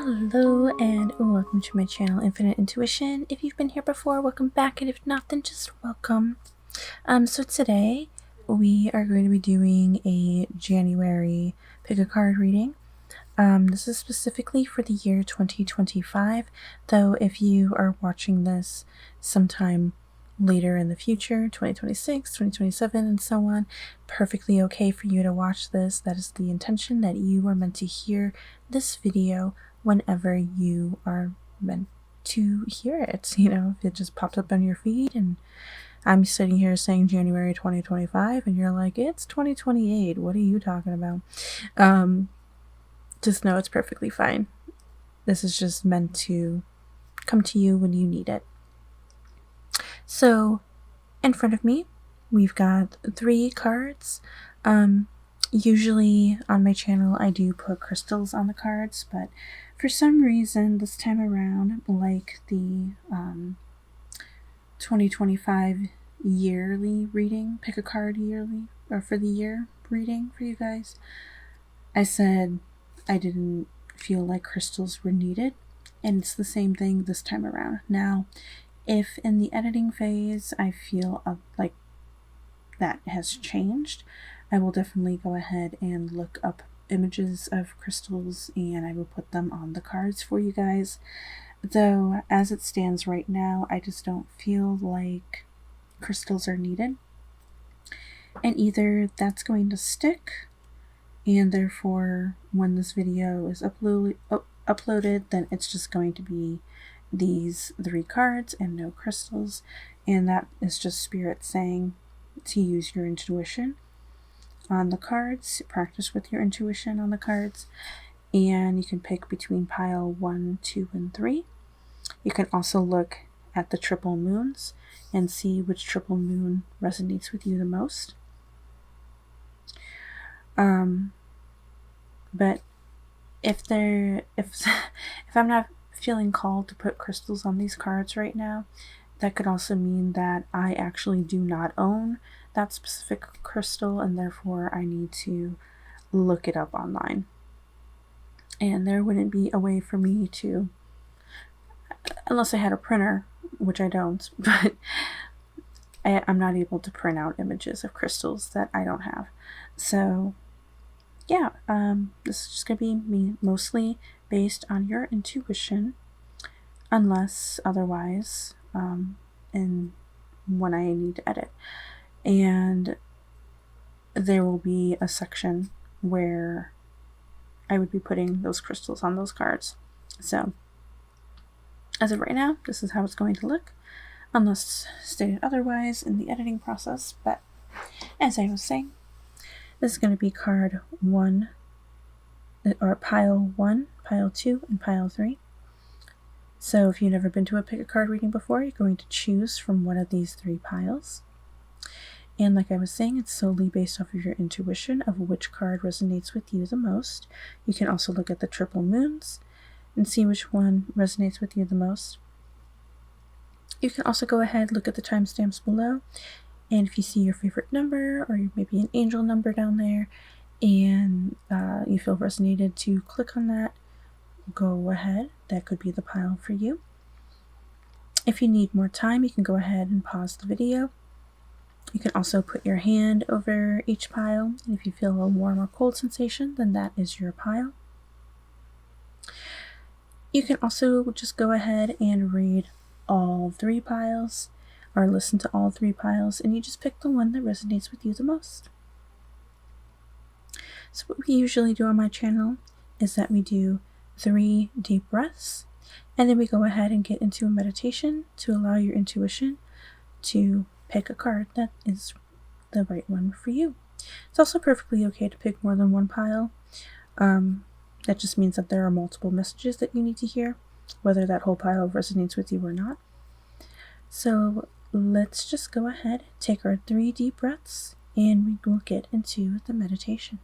Hello and welcome to my channel Infinite Intuition. If you've been here before, welcome back, and if not, then just welcome. So today we are going to be doing a January pick a card reading. This is specifically for the year 2025, though if you are watching this sometime later in the future, 2026, 2027, and so on, perfectly okay for you to watch this. That is the intention, that you are meant to hear this video whenever you are meant to hear it. You know, if it just popped up on your feed and I'm sitting here saying January 2025 and you're like, it's 2028, what are you talking about? Just know it's perfectly fine. This is just meant to come to you when you need it. So in front of me, we've got 3 cards. Usually on my channel, I do put crystals on the cards, but for some reason this time around, like the 2025 yearly reading, pick a card yearly, or for the year reading for you guys, I said I didn't feel like crystals were needed, and it's the same thing this time around. Now, if in the editing phase I feel like that has changed, I will definitely go ahead and look up images of crystals and I will put them on the cards for you guys. Though, as it stands right now, I just don't feel like crystals are needed. And either that's going to stick, and therefore when this video is uploaded, then it's just going to be these 3 cards and no crystals, and that is just spirit saying to use your intuition on the cards, practice with your intuition on the cards, and you can pick between pile 1, 2, and 3. You can also look at the triple moons and see which triple moon resonates with you the most. But if I'm not feeling called to put crystals on these cards right now, that could also mean that I actually do not own that specific crystal, and therefore I need to look it up online. And there wouldn't be a way for me to, unless I had a printer, which I don't, but I'm not able to print out images of crystals that I don't have. So yeah, this is just going to be me mostly based on your intuition, unless otherwise, and when I need to edit. And there will be a section where I would be putting those crystals on those cards. So as of right now, this is how it's going to look, unless stated otherwise in the editing process. But as I was saying, this is going to be card 1, or pile 1, pile 2, and pile 3. So if you've never been to a pick a card reading before, you're going to choose from one of these 3 piles. And like I was saying, it's solely based off of your intuition of which card resonates with you the most. You can also look at the triple moons and see which one resonates with you the most. You can also go ahead, look at the timestamps below, and if you see your favorite number or maybe an angel number down there and you feel resonated to click on that, go ahead. That could be the pile for you. If you need more time, you can go ahead and pause the video. You can also put your hand over each pile, and if you feel a warm or cold sensation, then that is your pile. You can also just go ahead and read all 3 piles, or listen to all 3 piles, and you just pick the one that resonates with you the most. So what we usually do on my channel is that we do 3 deep breaths, and then we go ahead and get into a meditation to allow your intuition to pick a card that is the right one for you. It's also perfectly okay to pick more than 1 pile. That just means that there are multiple messages that you need to hear, whether that whole pile resonates with you or not. So let's just go ahead, take our 3 deep breaths, and we will get into the meditation.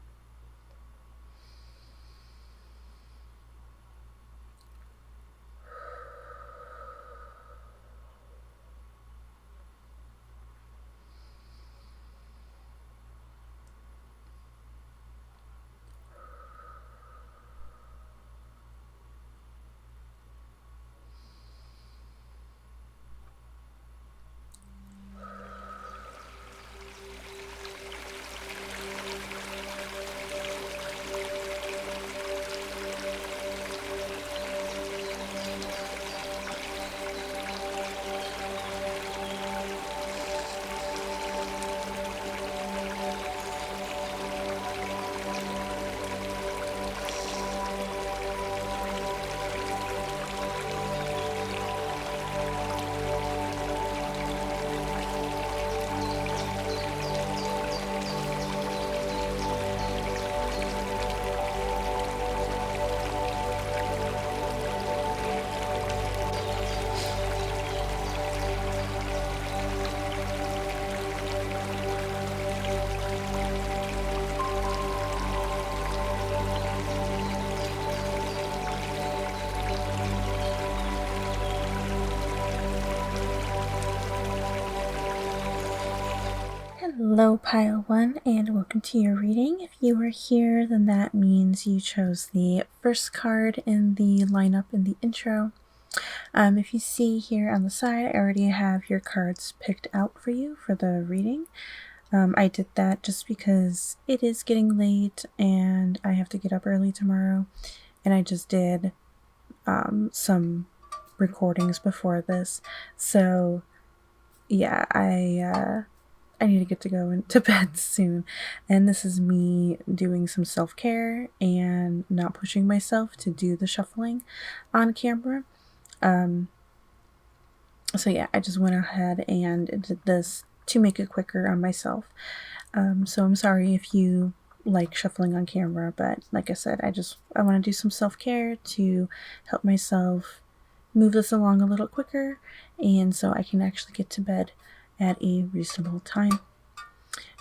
Hello, Pile 1, and welcome to your reading. If you were here, then that means you chose the first card in the lineup in the intro. If you see here on the side, I already have your cards picked out for you for the reading. I did that just because it is getting late and I have to get up early tomorrow, and I just did some recordings before this, so yeah, I need to go into bed soon, and this is me doing some self-care and not pushing myself to do the shuffling on camera. So yeah, I just went ahead and did this to make it quicker on myself. So I'm sorry if you like shuffling on camera, but like I said, I want to do some self-care to help myself move this along a little quicker, and so I can actually get to bed at a reasonable time.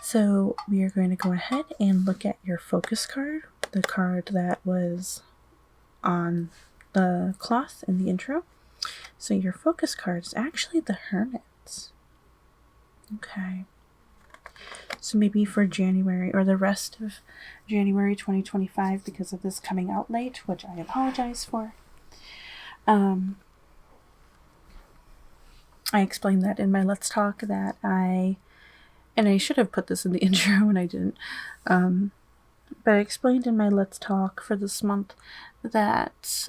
So we are going to go ahead and look at your focus card, the card that was on the cloth in the intro. So your focus card is actually the Hermit. Okay. So maybe for January or the rest of January 2025, because of this coming out late, which I apologize for. I explained that in my Let's Talk that and I should have put this in the intro and I didn't, but I explained in my Let's Talk for this month that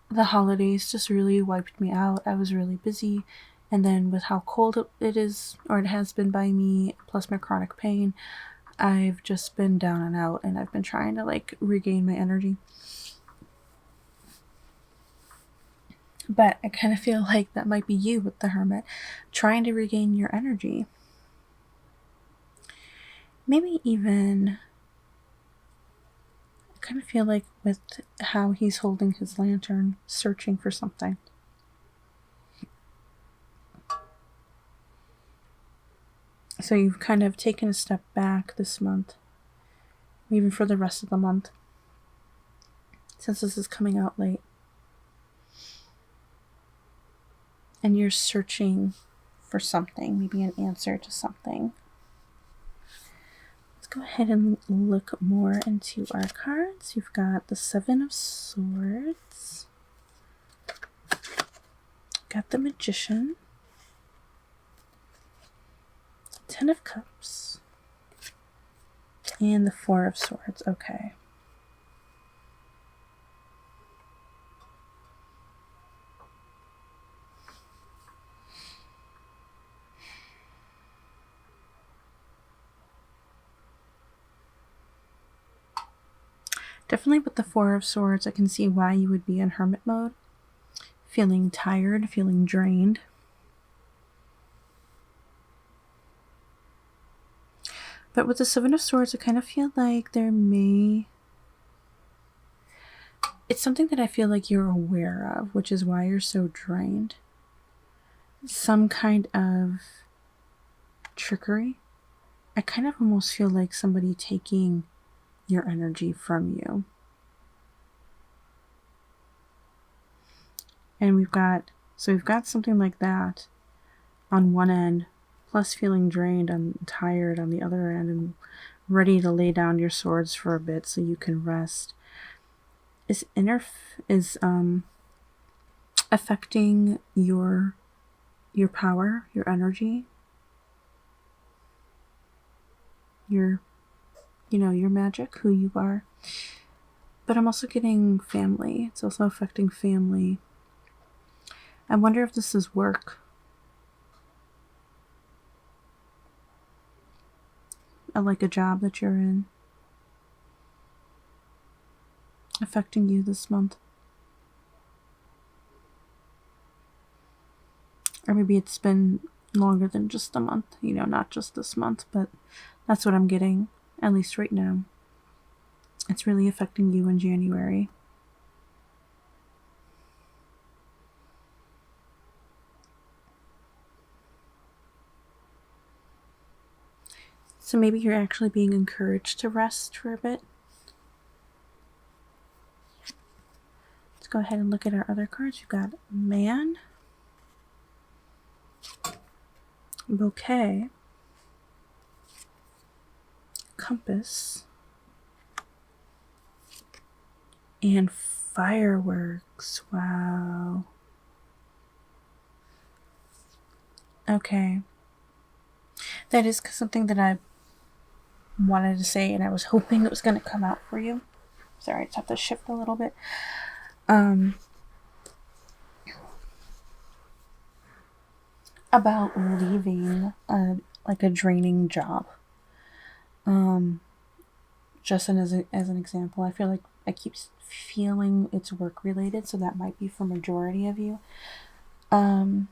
the holidays just really wiped me out. I was really busy, and then with how cold it is, or it has been by me, plus my chronic pain, I've just been down and out, and I've been trying to regain my energy. But I kind of feel like that might be you with the Hermit, trying to regain your energy. Maybe even, I kind of feel like with how he's holding his lantern, searching for something. So you've kind of taken a step back this month, even for the rest of the month, since this is coming out late. And you're searching for something, maybe an answer to something. Let's go ahead and look more into our cards. You've got the Seven of Swords, got the Magician, Ten of Cups, and the Four of Swords. Okay. Definitely with the Four of Swords, I can see why you would be in hermit mode. Feeling tired, feeling drained. But with the Seven of Swords, I kind of feel like it's something that I feel like you're aware of, which is why you're so drained. Some kind of trickery. I kind of almost feel like somebody taking your energy from you. And we've got something like that on one end, plus feeling drained and tired on the other end, and ready to lay down your swords for a bit so you can rest. Is affecting your power, your energy, your magic, who you are. But I'm also getting family. It's also affecting family. I wonder if this is work. Like a job that you're in. Affecting you this month. Or maybe it's been longer than just a month. Not just this month, but that's what I'm getting, at least right now. It's really affecting you in January. So maybe you're actually being encouraged to rest for a bit. Let's go ahead and look at our other cards. You've got Man, Bouquet, compass and fireworks. Wow. Okay. That is something that I wanted to say, and I was hoping it was going to come out for you. Sorry, I just have to shift a little bit. About leaving a draining job. Just as an example, I feel like I keep feeling it's work related, so that might be for majority of you. But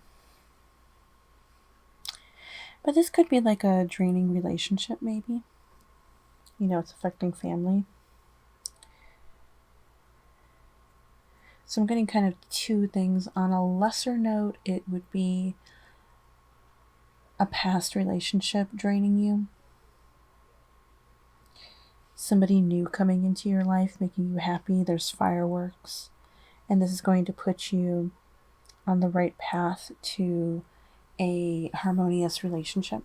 this could be like a draining relationship, maybe. You know, it's affecting family. So I'm getting kind of two things. On a lesser note, it would be a past relationship draining you. Somebody new coming into your life, making you happy. There's fireworks. And this is going to put you on the right path to a harmonious relationship.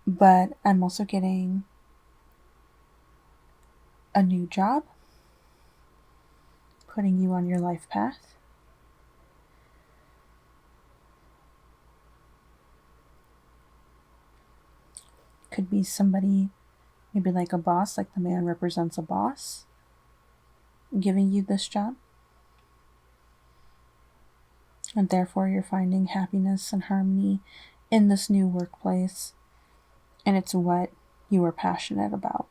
But I'm also getting a new job, putting you on your life path. Could be somebody, maybe like a boss, like the man represents a boss, giving you this job. And therefore you're finding happiness and harmony in this new workplace. And it's what you are passionate about.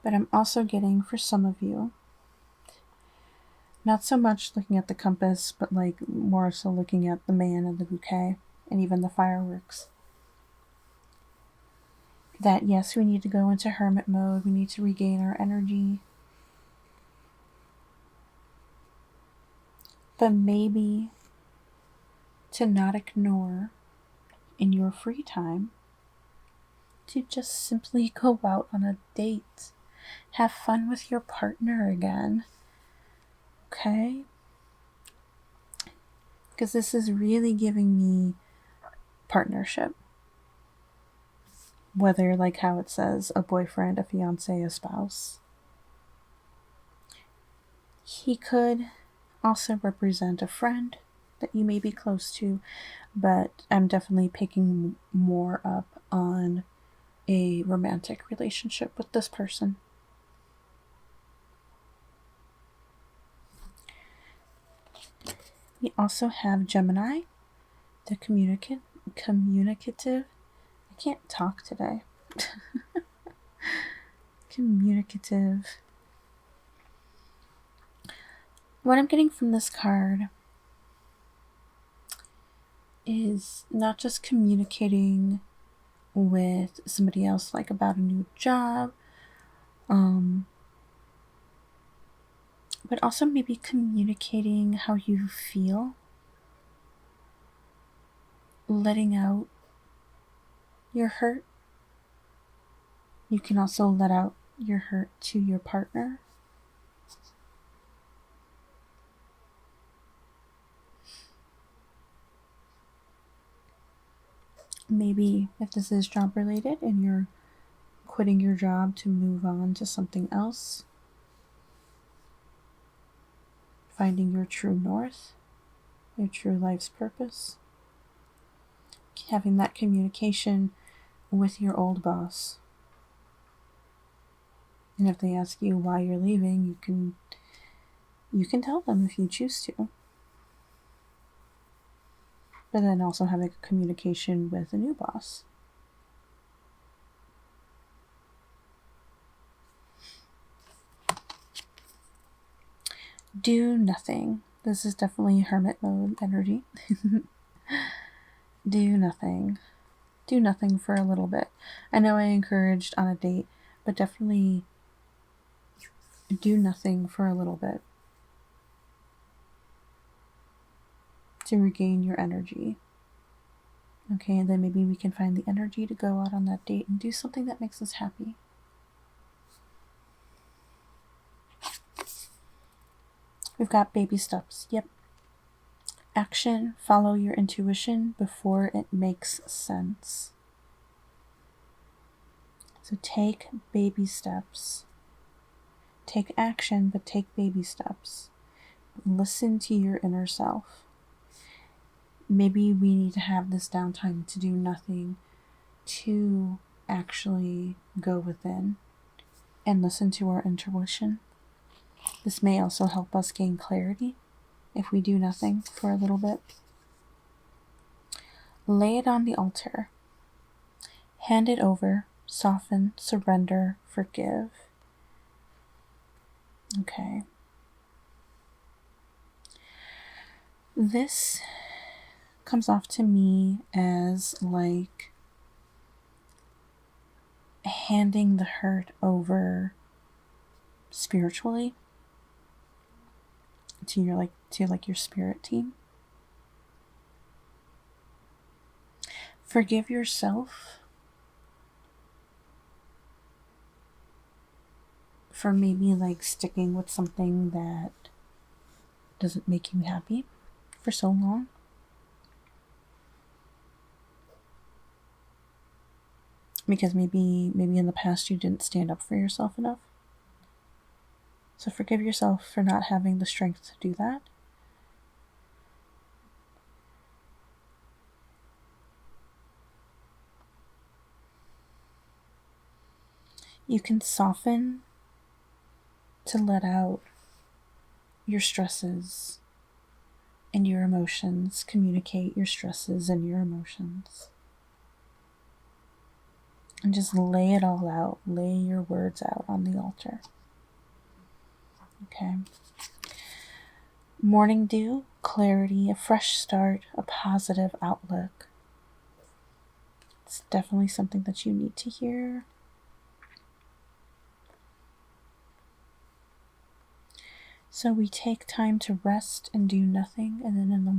But I'm also getting, for some of you, not so much looking at the compass, but like more so looking at the man and the bouquet and even the fireworks. That yes, we need to go into hermit mode. We need to regain our energy. But maybe to not ignore in your free time, to just simply go out on a date. Have fun with your partner again. Okay? Because this is really giving me partnership. Whether, like how it says, a boyfriend, a fiance, a spouse. He could also represent a friend that you may be close to, but I'm definitely picking more up on a romantic relationship with this person. We also have Gemini, the communicative. I can't talk today. Communicative. What I'm getting from this card is not just communicating with somebody else, like about a new job, but also maybe communicating how you feel, letting out your hurt. You can also let out your hurt to your partner. Maybe if this is job related and you're quitting your job to move on to something else, finding your true north, your true life's purpose, having that communication with your old boss. And if they ask you why you're leaving, you can tell them if you choose to. But then also having a communication with a new boss. Do nothing. This is definitely hermit mode energy. Do nothing. Do nothing for a little bit. I know I encouraged on a date, but definitely do nothing for a little bit to regain your energy. Okay, and then maybe we can find the energy to go out on that date and do something that makes us happy. We've got baby steps. Yep. Action, follow your intuition before it makes sense. So take baby steps. Take action, but take baby steps. Listen to your inner self. Maybe we need to have this downtime to do nothing, to actually go within and listen to our intuition. This may also help us gain clarity if we do nothing for a little bit. Lay it on the altar. Hand it over, soften, surrender, forgive. Okay. This comes off to me as like handing the hurt over spiritually to your spirit team. Forgive yourself for maybe like sticking with something that doesn't make you happy for so long. Because maybe in the past you didn't stand up for yourself enough. So forgive yourself for not having the strength to do that. You can soften to let out your stresses and your emotions. Communicate your stresses and your emotions. And just lay it all out. Lay your words out on the altar. Okay. Morning dew, clarity, a fresh start, a positive outlook. It's definitely something that you need to hear. So we take time to rest and do nothing, and then in the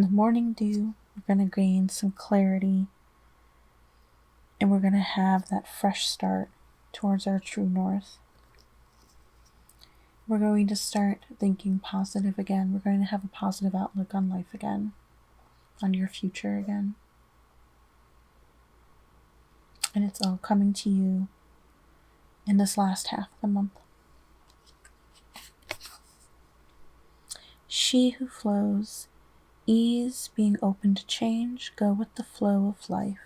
morning dew, we're going to gain some clarity, and we're going to have that fresh start towards our true north. We're going to start thinking positive again. We're going to have a positive outlook on life again, on your future again. And it's all coming to you in this last half of the month. She who flows, ease, being open to change, go with the flow of life.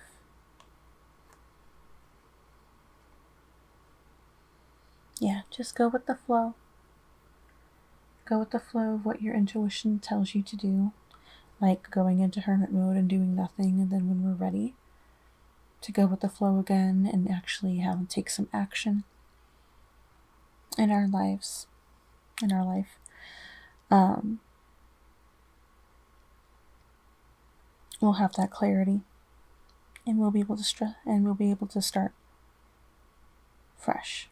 Yeah, just go with the flow. Go with the flow of what your intuition tells you to do, like going into hermit mode and doing nothing, and then when we're ready to go with the flow again and actually take some action in our lives, in our life. We'll have that clarity, and we'll be able to start fresh.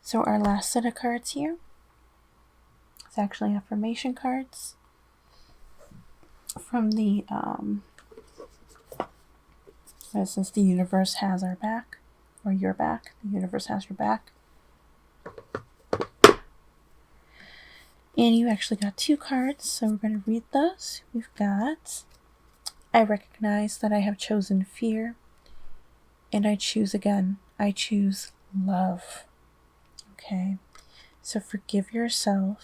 So our last set of cards here, it's actually affirmation cards from the since the universe has our back, or your back, the universe has your back. And you actually got 2 cards, so we're going to read those. We've got, I recognize that I have chosen fear, and I choose again. I choose love. Okay, so forgive yourself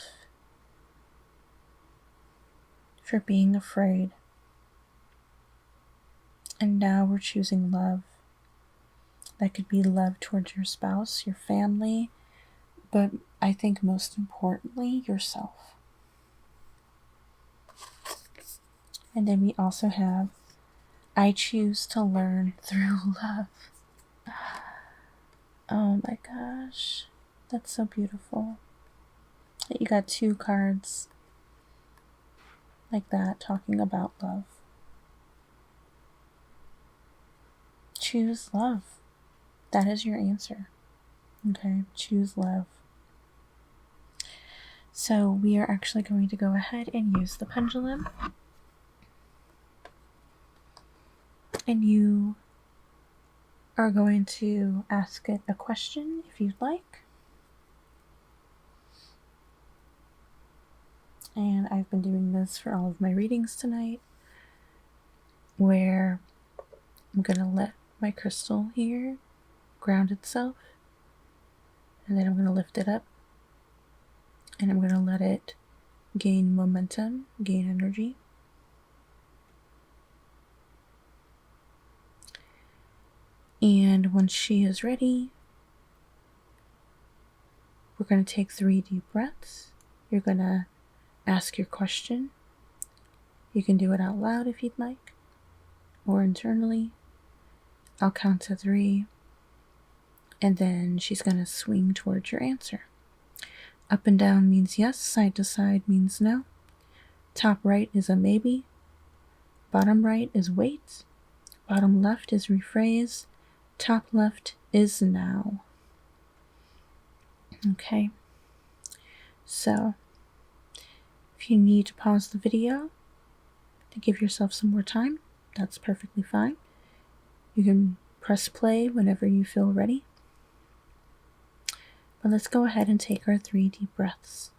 for being afraid. And now we're choosing love. That could be love towards your spouse, your family, but I think most importantly, yourself. And then we also have, I choose to learn through love. Oh my gosh, that's so beautiful. You got 2 cards like that talking about love. Choose love. That is your answer. Okay, choose love. So we are actually going to go ahead and use the pendulum. And you are going to ask it a question if you'd like. And I've been doing this for all of my readings tonight, where I'm going to let my crystal here ground itself, and then I'm going to lift it up, and I'm going to let it gain momentum, gain energy. And once she is ready, we're going to take 3 deep breaths. You're going to ask your question. You can do it out loud if you'd like, or internally. I'll count to 3, and then she's going to swing towards your answer. Up and down means yes, side to side means no. Top right is a maybe. Bottom right is wait. Bottom left is rephrase. Top left is now. Okay. So, if you need to pause the video to give yourself some more time, that's perfectly fine. You can press play whenever you feel ready. But let's go ahead and take our 3 deep breaths.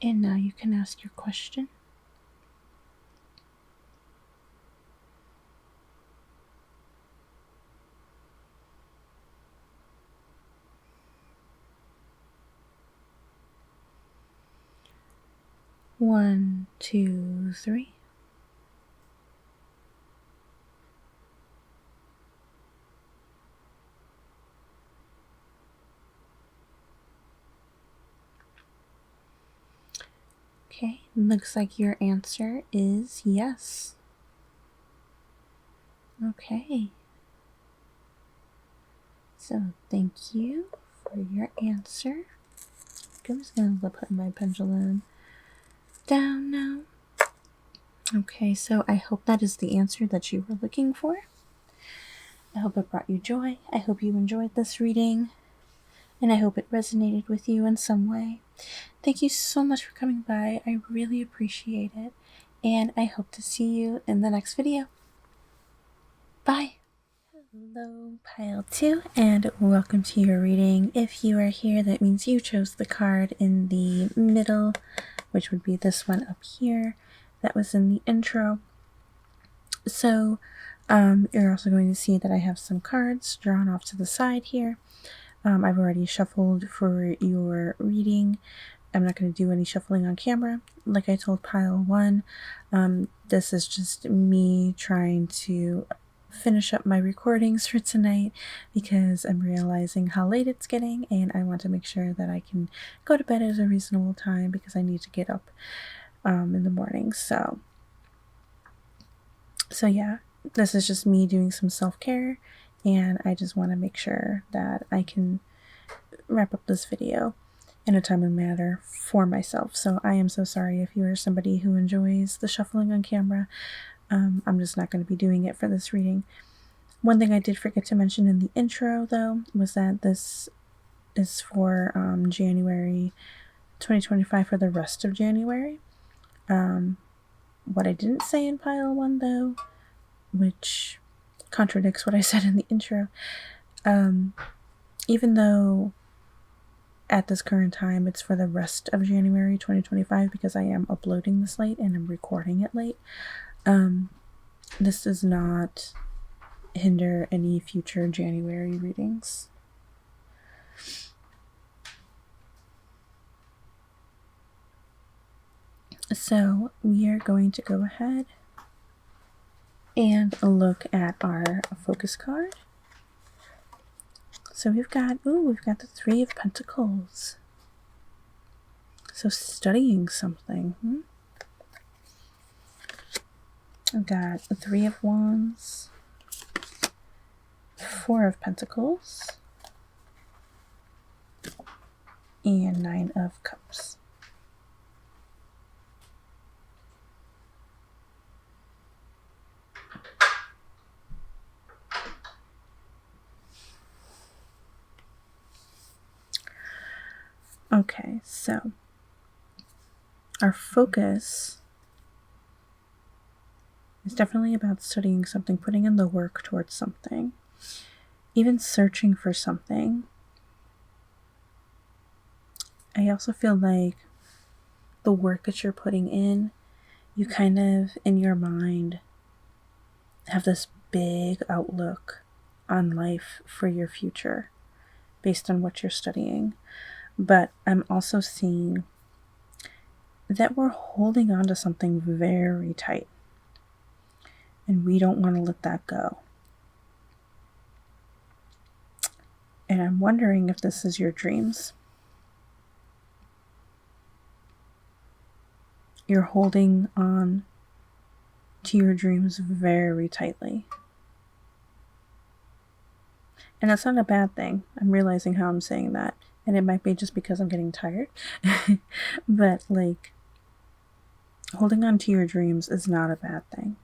And now you can ask your question. One, two, three. Okay, looks like your answer is yes. Okay. So thank you for your answer. I'm just going to put my pendulum down now. Okay, so I hope that is the answer that you were looking for. I hope it brought you joy. I hope you enjoyed this reading, and I hope it resonated with you in some way. Thank you so much for coming by. I really appreciate it, and I hope to see you in the next video. Bye! Hello, Pile 2, and welcome to your reading. If you are here, that means you chose the card in the middle, which would be this one up here. That was in the intro. So, you're also going to see that I have some cards drawn off to the side here. I've already shuffled for your reading. I'm not going to do any shuffling on camera. Like I told Pile 1, this is just me trying to finish up my recordings for tonight because I'm realizing how late it's getting, and I want to make sure that I can go to bed at a reasonable time because I need to get up in the morning. So yeah, this is just me doing some self-care, and I just want to make sure that I can wrap up this video in a timely manner for myself. So I am so sorry if you are somebody who enjoys the shuffling on camera. I'm just not going to be doing it for this reading. One thing I did forget to mention in the intro, though, was that this is for January 2025, for the rest of January. What I didn't say in Pile 1, though, which contradicts what I said in the intro, even though at this current time it's for the rest of January 2025, because I am uploading this late and I'm recording it late, this does not hinder any future January readings. So we are going to go ahead and look at our focus card. So we've got the 3 of Pentacles. So studying something. I've got the 3 of Wands, 4 of Pentacles, and 9 of Cups. Okay, so our focus is definitely about studying something, putting in the work towards something, even searching for something. I also feel like the work that you're putting in, you kind of, in your mind, have this big outlook on life for your future based on what you're studying. But I'm also seeing that we're holding on to something very tight, and we don't want to let that go. And I'm wondering if this is your dreams. You're holding on to your dreams very tightly. And that's not a bad thing. I'm realizing how I'm saying that. And it might be just because I'm getting tired. But, like, holding on to your dreams is not a bad thing.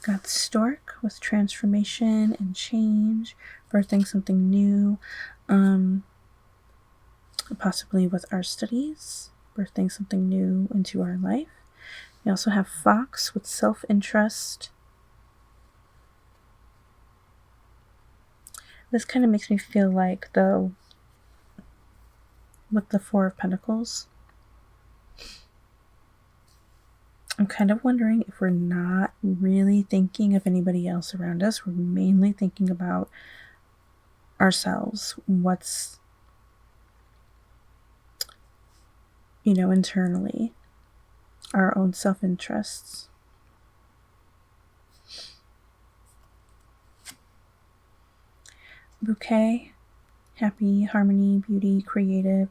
Got Stork with transformation and change, birthing something new, possibly with our studies, birthing something new into our life. We also have Fox with self-interest. This kind of makes me feel like, though, with the Four of Pentacles, I'm kind of wondering if we're not really thinking of anybody else around us. We're mainly thinking about ourselves, what's, internally, our own self-interests. Bouquet, happy, harmony, beauty, creative.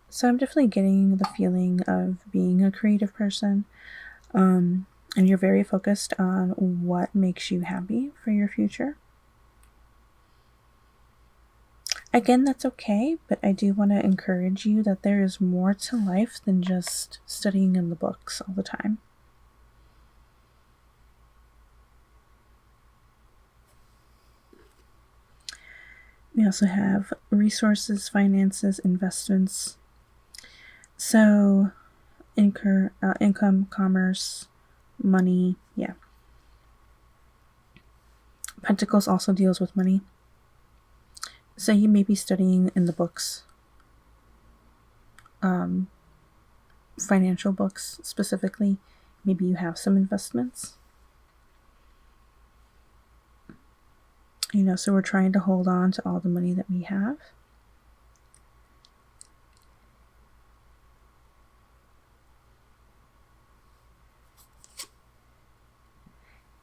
So I'm definitely getting the feeling of being a creative person. And you're very focused on what makes you happy for your future. Again, that's okay, but I do want to encourage you that there is more to life than just studying in the books all the time. We also have resources, investments. So, income, commerce, money, yeah. Pentacles also deals with money. So you may be studying in the books, financial books specifically. Maybe you have some investments. So we're trying to hold on to all the money that we have.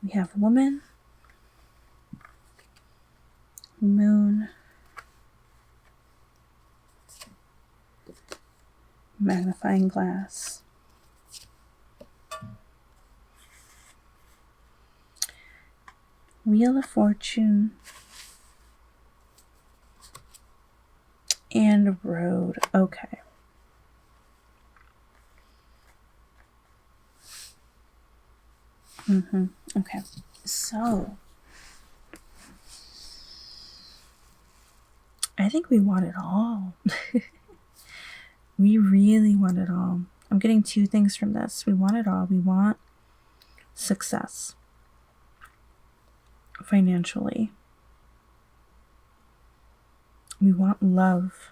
We have woman, moon, magnifying glass, Wheel of Fortune, and road. Okay. Okay. So, I think we want it all. We really want it all. I'm getting two things from this. We want it all. We want success financially. We want love.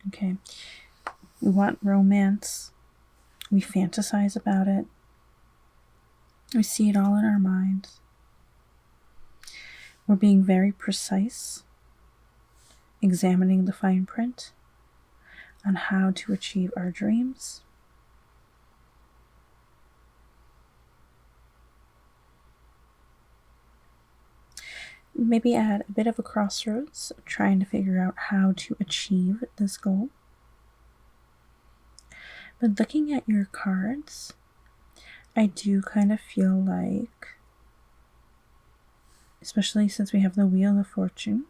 Okay. We want romance. We fantasize about it. We see it all in our minds. We're being very precise, examining the fine print on how to achieve our dreams. Maybe at a bit of a crossroads, trying to figure out how to achieve this goal. But looking at your cards, I do kind of feel like, especially since we have the Wheel of Fortune,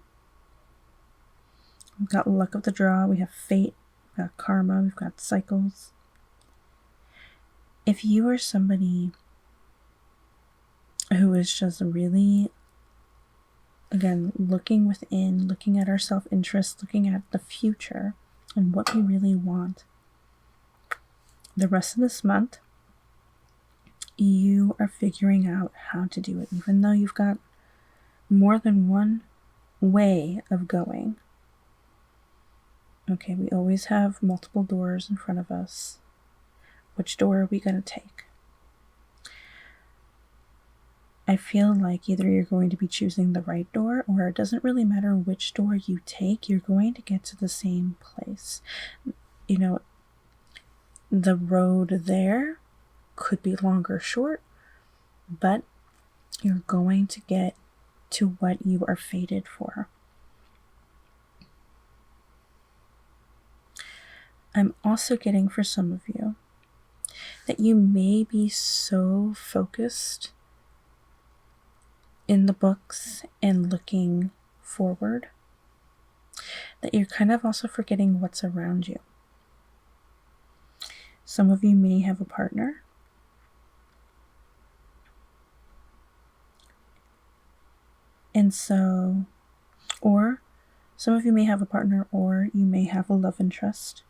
we've got luck of the draw, we have fate, we've got karma, we've got cycles. if you are somebody who is just really, again, looking within, looking at our self-interest, looking at the future and what we really want, the rest of this month, you are figuring out how to do it, even though you've got more than one way of going. Okay, we always have multiple doors in front of us. Which door are we going to take? I feel like either you're going to be choosing the right door, or it doesn't really matter which door you take, you're going to get to the same place. You know, the road there could be long or short, but you're going to get to what you are fated for. I'm also getting for some of you that you may be so focused in the books and looking forward that you're kind of also forgetting what's around you. Some of you may have a partner. And so, or some of you may have a partner, or you may have a love interest.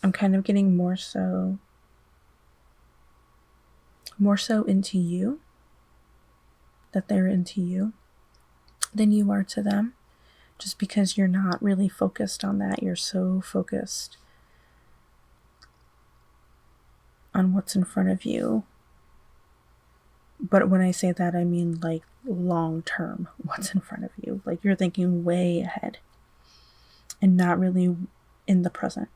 I'm kind of getting more so into you, that they're into you, than you are to them, just because you're not really focused on that. You're so focused on what's in front of you. But when I say that, I mean like long term, what's in front of you. Like you're thinking way ahead and not really in the present.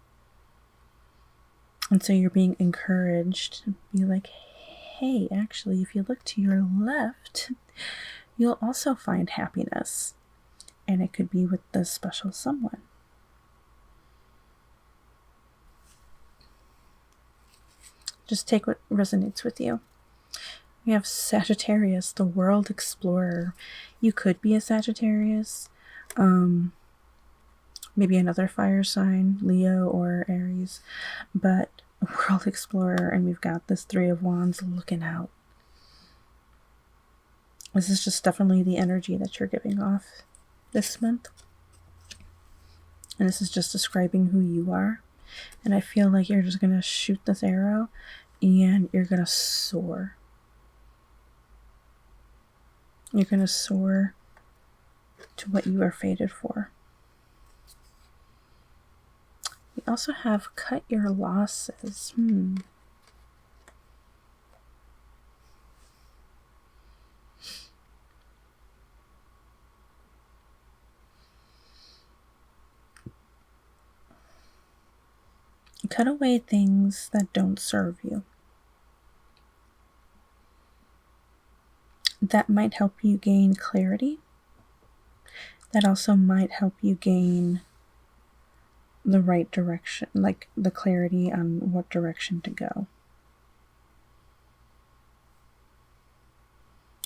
And so you're being encouraged to be like, hey, actually, if you look to your left, you'll also find happiness. And it could be with this special someone. Just take what resonates with you. We have Sagittarius, the world explorer. You could be a Sagittarius. Maybe another fire sign, Leo or Aries. But a world explorer, and we've got this Three of Wands looking out. This is just definitely the energy that you're giving off this month. And this is just describing who you are. And I feel like you're just going to shoot this arrow and you're going to soar. You're going to soar to what you are fated for. We also have cut your losses. Cut away things that don't serve you. That might help you gain clarity. That also might help you gain the right direction, like the clarity on what direction to go.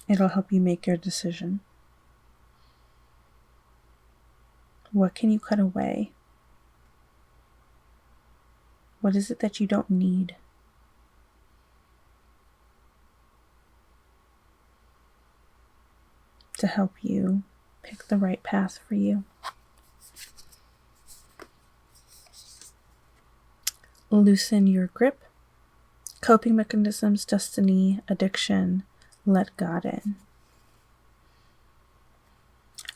It'll help you make your decision. What can you cut away? What is it that you don't need? To help you pick the right path for you. Loosen your grip. Coping mechanisms, destiny, addiction, let God in.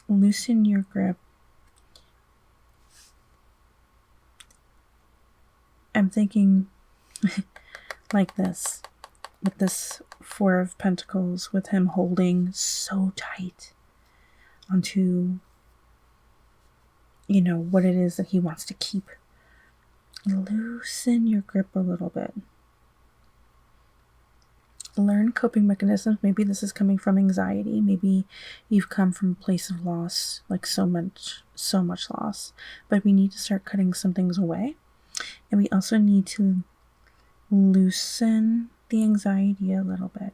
Loosen your grip. I'm thinking like this, with this Four of Pentacles, with him holding so tight onto, what it is that he wants to keep. Loosen your grip a little bit. Learn coping mechanisms. Maybe this is coming from anxiety. Maybe you've come from a place of loss, like so much loss. But we need to start cutting some things away. And we also need to loosen the anxiety a little bit.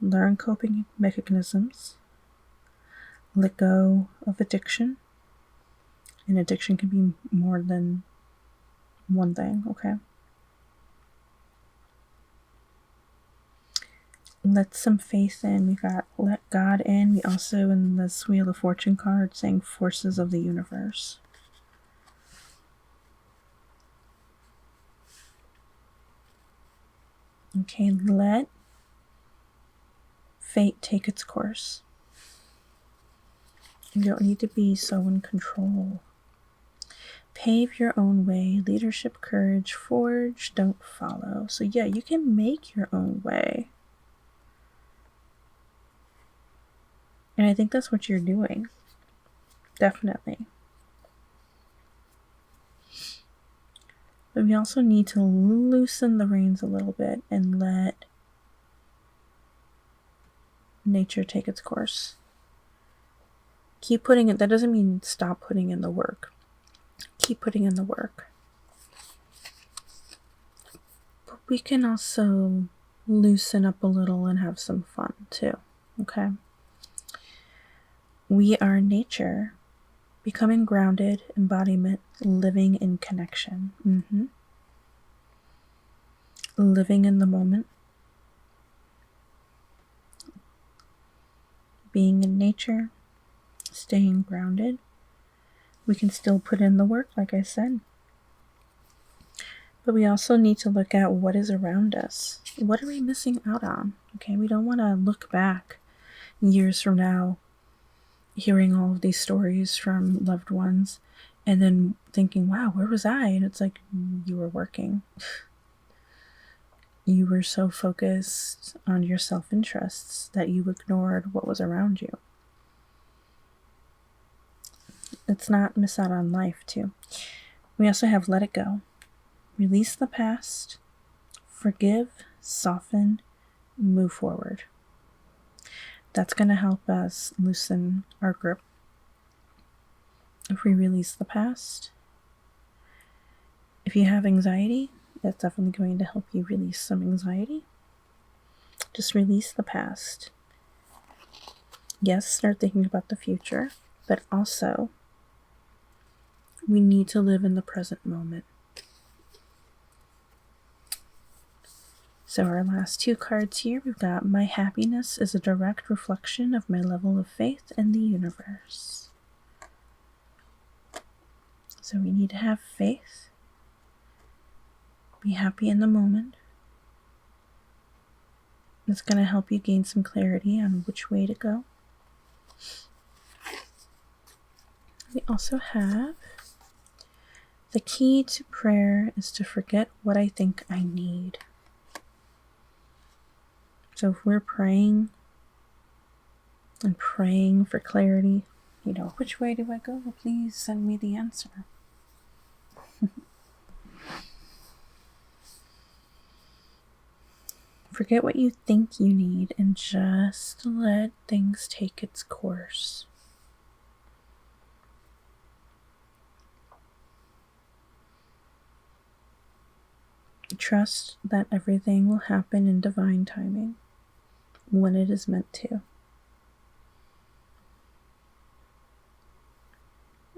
Learn coping mechanisms. Let go of addiction. And addiction can be more than one thing, okay? let some faith in. We got let God in. We also, in this Wheel of Fortune card, saying forces of the universe. Okay, let fate take its course. You don't need to be so in control. Pave your own way. Leadership, courage, forge, don't follow. So yeah, you can make your own way. And I think that's what you're doing. Definitely. But we also need to loosen the reins a little bit and let nature take its course. Keep putting it, that doesn't mean stop putting in the work. Keep putting in the work. But we can also loosen up a little and have some fun too, okay? We are nature, becoming grounded, embodiment, living in connection. Living in the moment. Being in nature, staying grounded. We can still put in the work, like I said. But we also need to look at what is around us. What are we missing out on? Okay, we don't want to look back years from now, hearing all of these stories from loved ones, and then thinking, wow, where was I? And it's like, you were working. You were so focused on your self-interests that you ignored what was around you. Let's not miss out on life, too. We also have let it go. Release the past. Forgive, soften, move forward. That's going to help us loosen our grip. If we release the past. If you have anxiety, that's definitely going to help you release some anxiety. Just release the past. Yes, start thinking about the future, but also we need to live in the present moment. So our last two cards here, we've got my happiness is a direct reflection of my level of faith in the universe. So we need to have faith. Be happy in the moment. It's going to help you gain some clarity on which way to go. We also have the key to prayer is to forget what I think I need. So if we're praying and praying for clarity, which way do I go? Please send me the answer. Forget what you think you need and just let things take its course. Trust that everything will happen in divine timing when it is meant to.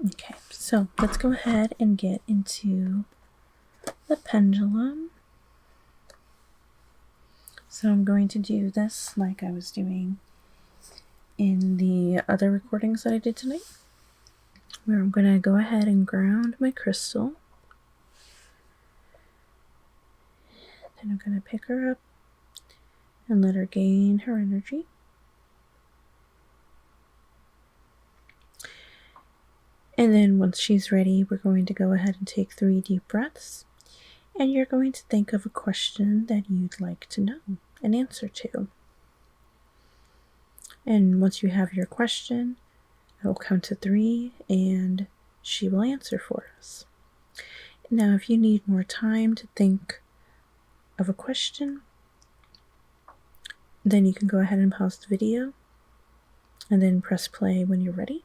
Okay, so let's go ahead and get into the pendulum. So I'm going to do this like I was doing in the other recordings that I did tonight, where I'm going to go ahead and ground my crystal. Then I'm going to pick her up and let her gain her energy. And then once she's ready, we're going to go ahead and take 3 deep breaths. And you're going to think of a question that you'd like to know an answer to. And once you have your question, I will count to 3 and she will answer for us. Now, if you need more time to think of a question, then you can go ahead and pause the video and then press play when you're ready.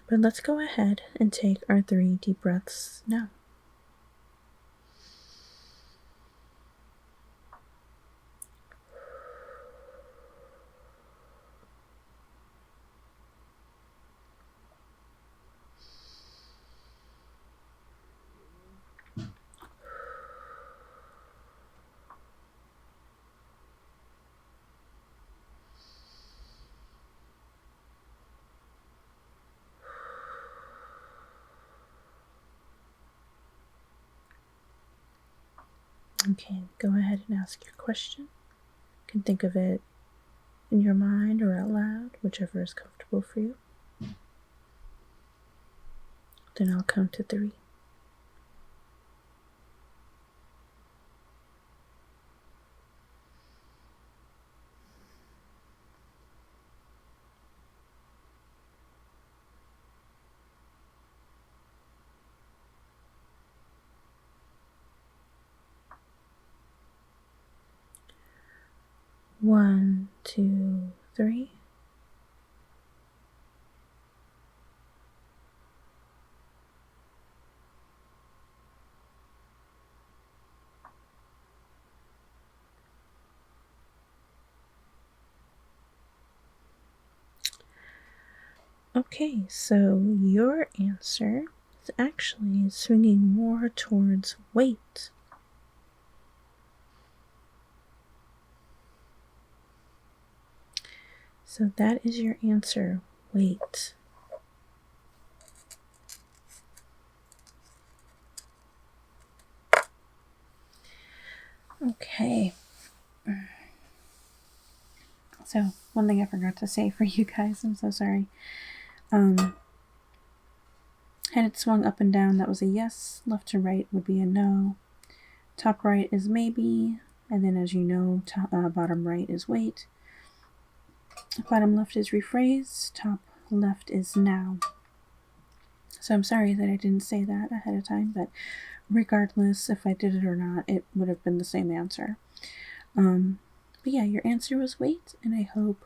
But let's go ahead and take our 3 deep breaths now. Okay, go ahead and ask your question. You can think of it in your mind or out loud, whichever is comfortable for you. Then I'll count to 3. One, two, 3. Okay, so your answer is actually swinging more towards weight. So that is your answer, weight. Okay. So, one thing I forgot to say for you guys, I'm so sorry. Had it swung up and down, that was a yes. Left to right would be a no. Top right is maybe. And then, as you know, bottom right is wait. Bottom left is rephrase. Top left is now. So I'm sorry that I didn't say that ahead of time, but regardless if I did it or not, it would have been the same answer. But yeah, your answer was wait, and I hope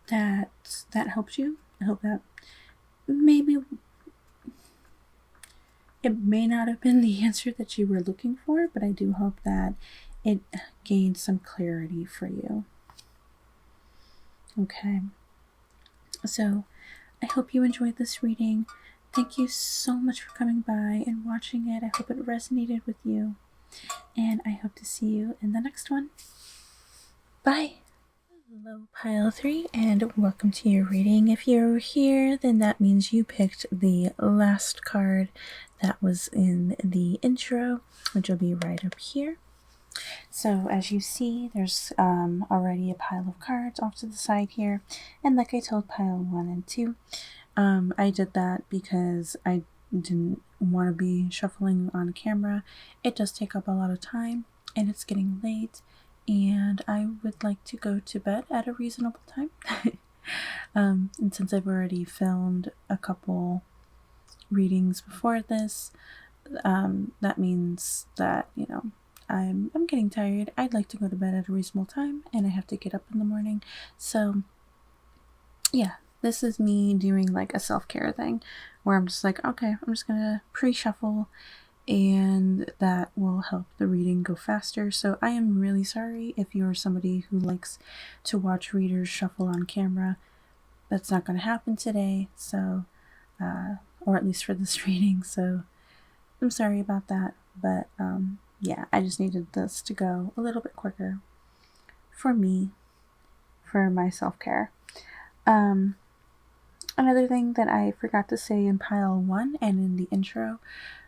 that helped you. I hope that maybe it may not have been the answer that you were looking for, but I do hope that it gained some clarity for you. Okay. So I hope you enjoyed this reading. Thank you so much for coming by and watching it. I hope it resonated with you. And I hope to see you in the next one. Bye! Hello, Pile 3, and welcome to your reading. If you're here, then that means you picked the last card that was in the intro, which will be right up here. So as you see, there's already a pile of cards off to the side here. And like I told Pile 1 and 2, I did that because I didn't want to be shuffling on camera. It does take up a lot of time, and it's getting late, and I would like to go to bed at a reasonable time. And since I've already filmed a couple readings before this, that means that, you know, I'm getting tired. I'd like to go to bed at a reasonable time, and I have to get up in the morning. So yeah, this is me doing like a self-care thing where I'm just like, okay, I'm just gonna pre-shuffle, and that will help the reading go faster. So I am really sorry if you're somebody who likes to watch readers shuffle on camera. That's not going to happen today, so or at least for this reading, so I'm sorry about that. But yeah, I just needed this to go a little bit quicker for me, for my self-care. Another thing that I forgot to say in Pile 1 and in the intro,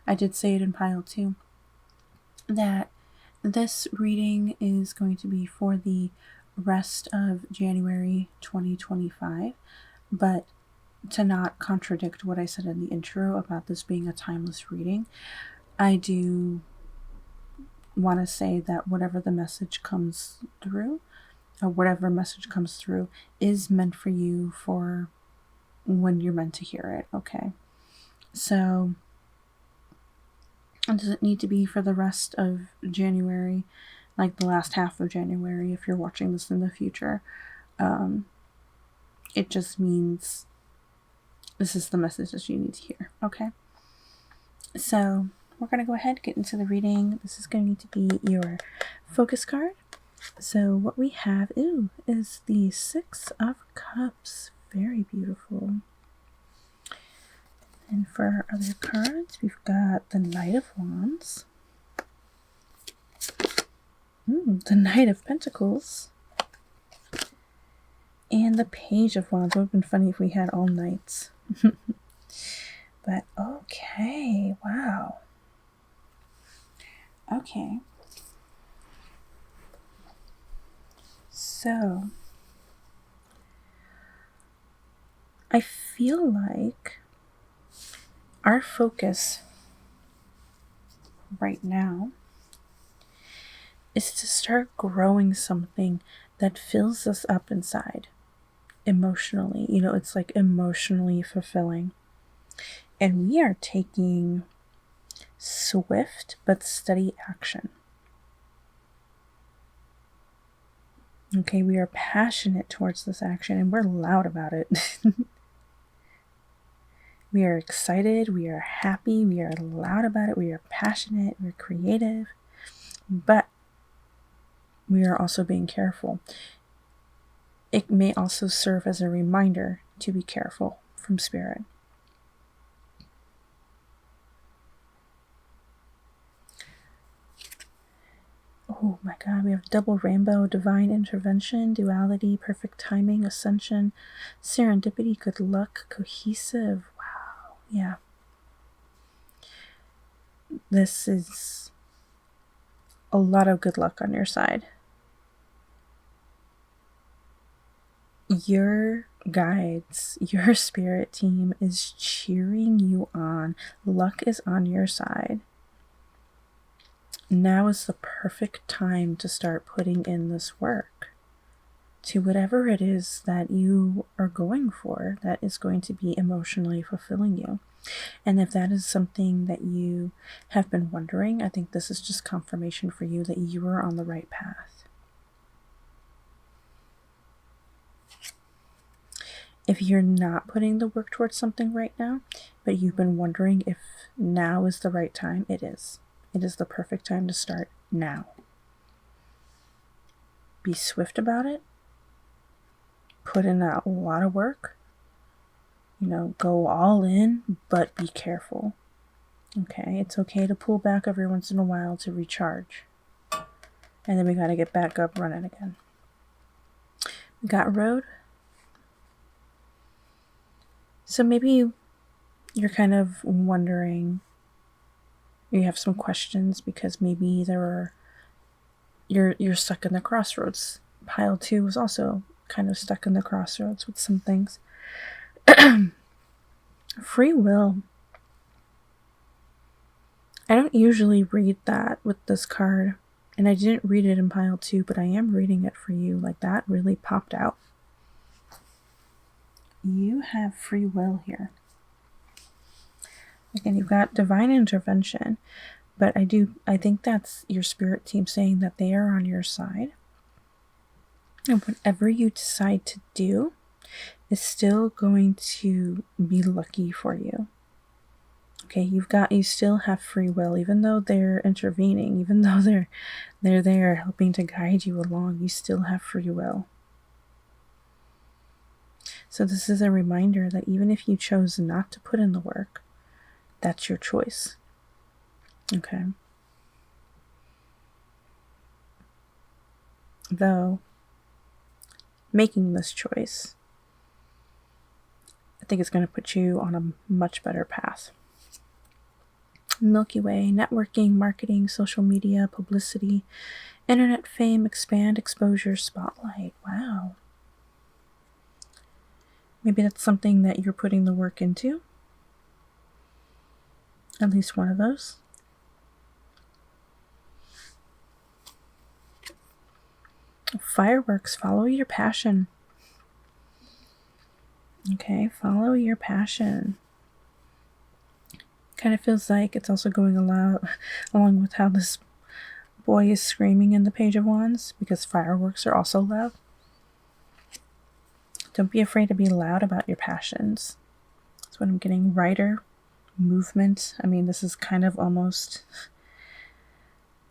I did say it in Pile 2, that this reading is going to be for the rest of January 2025, but to not contradict what I said in the intro about this being a timeless reading, I do want to say that whatever the message comes through, or whatever message comes through, is meant for you for when you're meant to hear it, okay? So it doesn't need to be for the rest of January, like the last half of January if you're watching this in the future. It just means this is the message that you need to hear, okay? So we're going to go ahead and get into the reading. This is going to be your focus card. So what we have, is the 6 of Cups. Very beautiful. And for our other cards, we've got the Knight of Wands. The Knight of Pentacles. And the Page of Wands. It would have been funny if we had all knights. But okay, wow. Okay. So, I feel like our focus right now is to start growing something that fills us up inside emotionally. It's like emotionally fulfilling. And we are taking swift but steady action. Okay, we are passionate towards this action and we're loud about it. We are excited, we are happy, we are loud about it, we are passionate, we're creative, but we are also being careful. It may also serve as a reminder to be careful from spirit. Oh my God, we have double rainbow, divine intervention, duality, perfect timing, ascension, serendipity, good luck, cohesive. Wow, yeah. This is a lot of good luck on your side. Your guides, your spirit team is cheering you on. Luck is on your side. Now is the perfect time to start putting in this work to whatever it is that you are going for that is going to be emotionally fulfilling you. And if that is something that you have been wondering, I think this is just confirmation for you that you are on the right path. If you're not putting the work towards something right now, but you've been wondering if now is the right time, it is. It is the perfect time to start now. Be swift about it. Put in a lot of work. Go all in, but be careful. Okay, it's okay to pull back every once in a while to recharge. And then we got to get back up running again. We got road. So maybe you're kind of wondering, you have some questions because maybe you're stuck in the crossroads. Pile 2 was also kind of stuck in the crossroads with some things. Free will. I don't usually read that with this card, and I didn't read it in pile 2, but I am reading it for you. Like, that really popped out. You have free will here. Again, you've got divine intervention, but I think that's your spirit team saying that they are on your side. And whatever you decide to do is still going to be lucky for you. Okay, you still have free will, even though they're intervening, even though they're there helping to guide you along, you still have free will. So this is a reminder that even if you chose not to put in the work, that's your choice. Okay. Though, making this choice, I think it's going to put you on a much better path. Milky Way, networking, marketing, social media, publicity, internet fame, expand, exposure, spotlight. Wow. Maybe that's something that you're putting the work into. At least one of those. Fireworks, follow your passion. Okay, follow your passion. Kind of feels like it's also going along with how this boy is screaming in the Page of Wands, because fireworks are also loud. Don't be afraid to be loud about your passions. That's what I'm getting. Writer, movement. I mean, this is kind of almost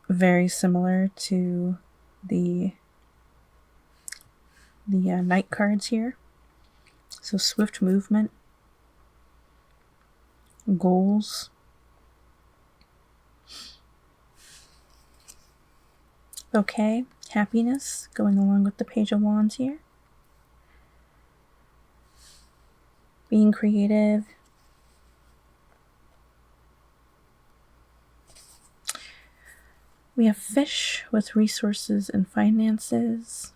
very similar to the night cards here. So swift movement, goals. Okay, happiness, going along with the Page of Wands here. Being creative. We have fish with resources and finances.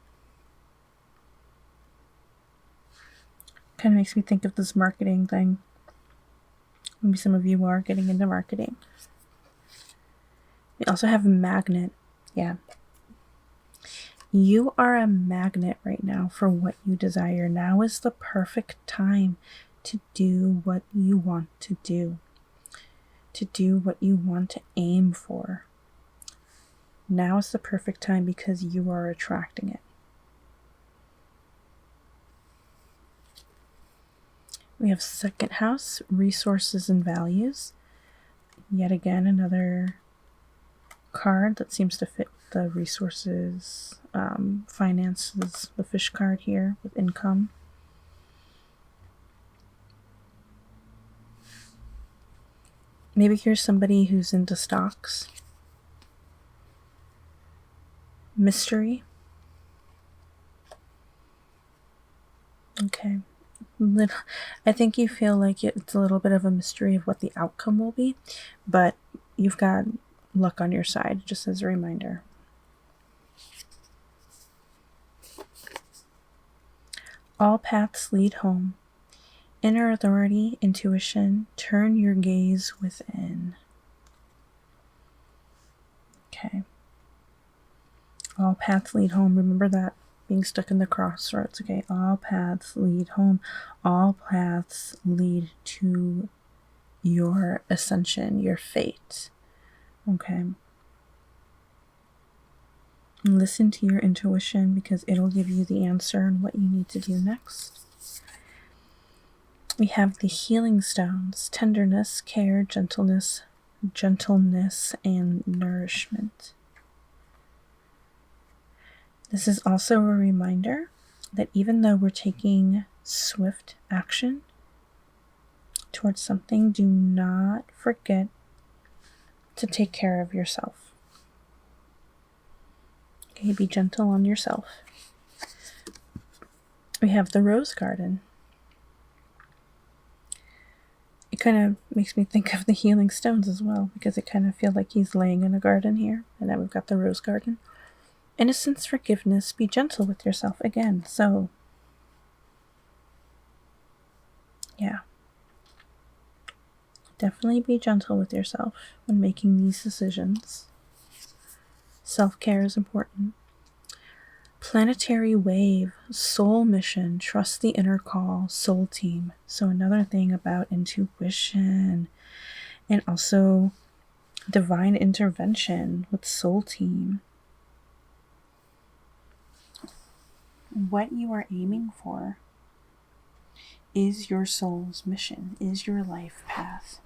Kind of makes me think of this marketing thing. Maybe some of you are getting into marketing. We also have magnet. Yeah. You are a magnet right now for what you desire. Now is the perfect time to do what you want to do what you want to aim for. Now is the perfect time because you are attracting it. We have second house, resources and values. Yet again, another card that seems to fit the resources, finances, the fish card here with income. Maybe here's somebody who's into stocks. Mystery. Okay. I think you feel like it's a little bit of a mystery of what the outcome will be, but you've got luck on your side, just as a reminder. All paths lead home. Inner authority, intuition, turn your gaze within. Okay. All paths lead home. Remember that, being stuck in the crossroads. Okay. All paths lead home. All paths lead to your ascension, your fate. Okay. Listen to your intuition because it'll give you the answer and what you need to do next. We have the healing stones: tenderness, care, gentleness, and nourishment. This is also a reminder that even though we're taking swift action towards something, do not forget to take care of yourself. Okay, be gentle on yourself. We have the rose garden. It kind of makes me think of the healing stones as well, because it kind of feels like he's laying in a garden here. And then we've got the rose garden. Innocence, forgiveness, be gentle with yourself again. So, yeah. Definitely be gentle with yourself when making these decisions. Self-care is important. Planetary wave, soul mission, trust the inner call, soul team. So another thing about intuition and also divine intervention with soul team. What you are aiming for is your soul's mission, is your life path.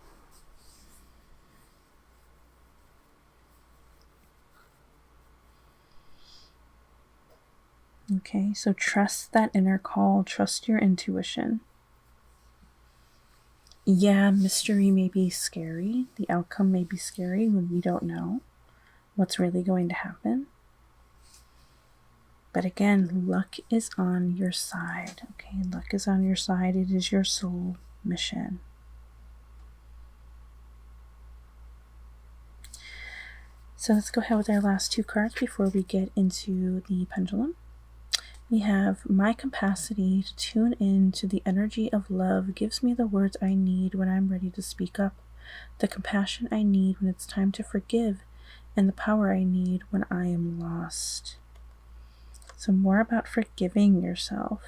Okay, so trust that inner call, trust your intuition. Yeah, mystery may be scary. The outcome may be scary when we don't know what's really going to happen. But again, luck is on your side. Okay, luck is on your side. It is your soul mission. So let's go ahead with our last two cards before we get into the pendulum. We have my capacity to tune in to the energy of love gives me the words I need when I'm ready to speak up, the compassion I need when it's time to forgive, and the power I need when I am lost. So more about forgiving yourself.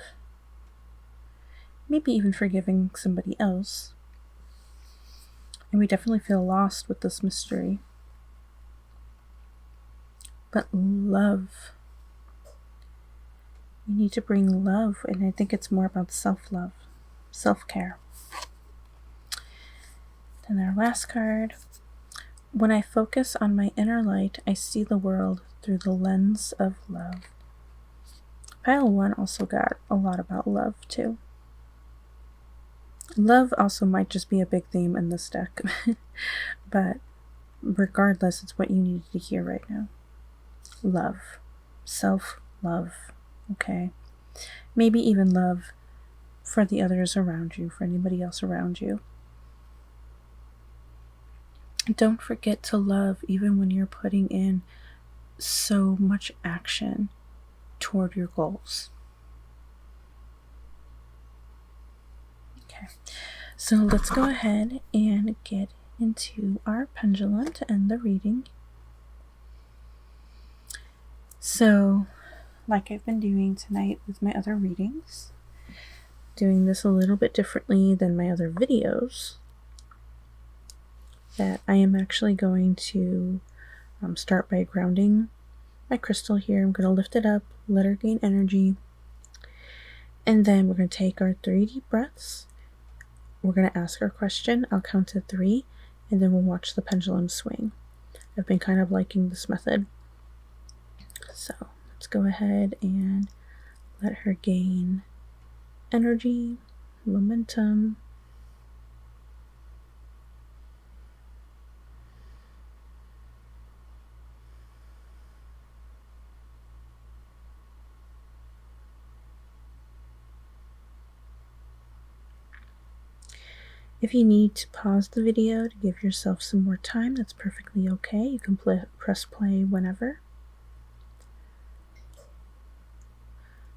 Maybe even forgiving somebody else. And we definitely feel lost with this mystery. But love. You need to bring love, and I think it's more about self-love, self-care. Then our last card. When I focus on my inner light, I see the world through the lens of love. Pile 1 also got a lot about love too. Love also might just be a big theme in this deck, but regardless, it's what you need to hear right now. Love, self-love. Okay, maybe even love for the others around you, for anybody else around you. Don't forget to love even when you're putting in so much action toward your goals. Okay, so let's go ahead and get into our pendulum to end the reading. So, like I've been doing tonight with my other readings, doing this a little bit differently than my other videos, that I am actually going to start by grounding my crystal here. I'm going to lift it up, let her gain energy, and then we're going to take our 3 deep breaths. We're going to ask our question. I'll count to 3, and then we'll watch the pendulum swing. I've been kind of liking this method. So let's go ahead and let her gain energy, momentum. If you need to pause the video to give yourself some more time, that's perfectly okay. You can press play whenever.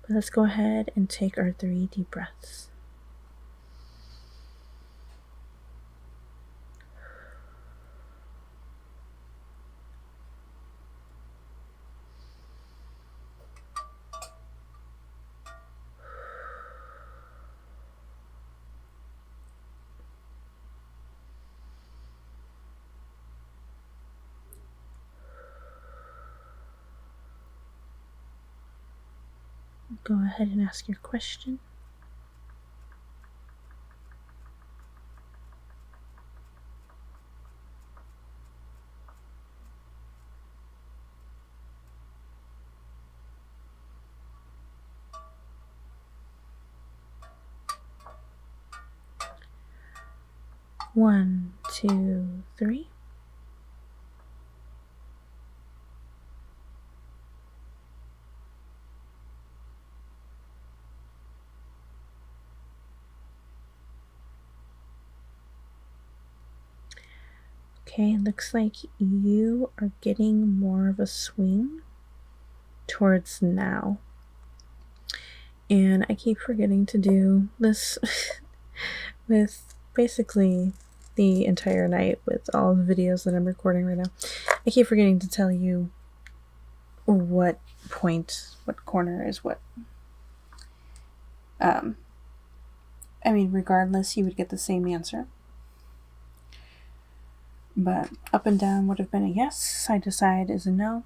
But let's go ahead and take our 3 deep breaths. Go ahead and ask your question. One, two, three. Okay, it looks like you are getting more of a swing towards now. And I keep forgetting to do this with basically the entire night with all the videos that I'm recording right now. I keep forgetting to tell you what corner is what. I mean, regardless, you would get the same answer. But up and down would have been a yes, side to side is a no,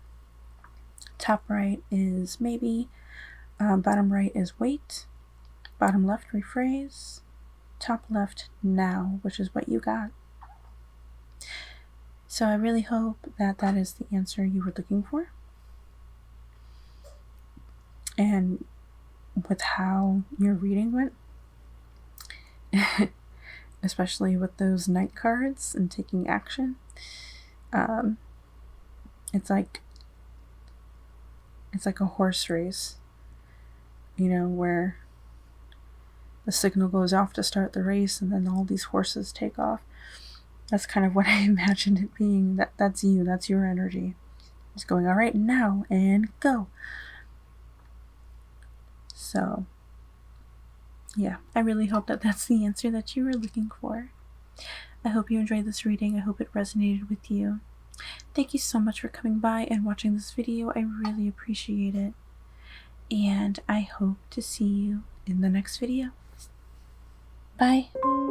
top right is maybe, bottom right is wait, bottom left rephrase, top left now, which is what you got. So I really hope that that is the answer you were looking for. And with how your reading went, especially with those night cards and taking action, it's like a horse race, where the signal goes off to start the race and then all these horses take off. That's kind of what I imagined it being. That's you, that's your energy. It's going, all right, now, and go. So, yeah, I really hope that that's the answer that you were looking for. I hope you enjoyed this reading. I hope it resonated with you. Thank you so much for coming by and watching this video. I really appreciate it. And I hope to see you in the next video. Bye.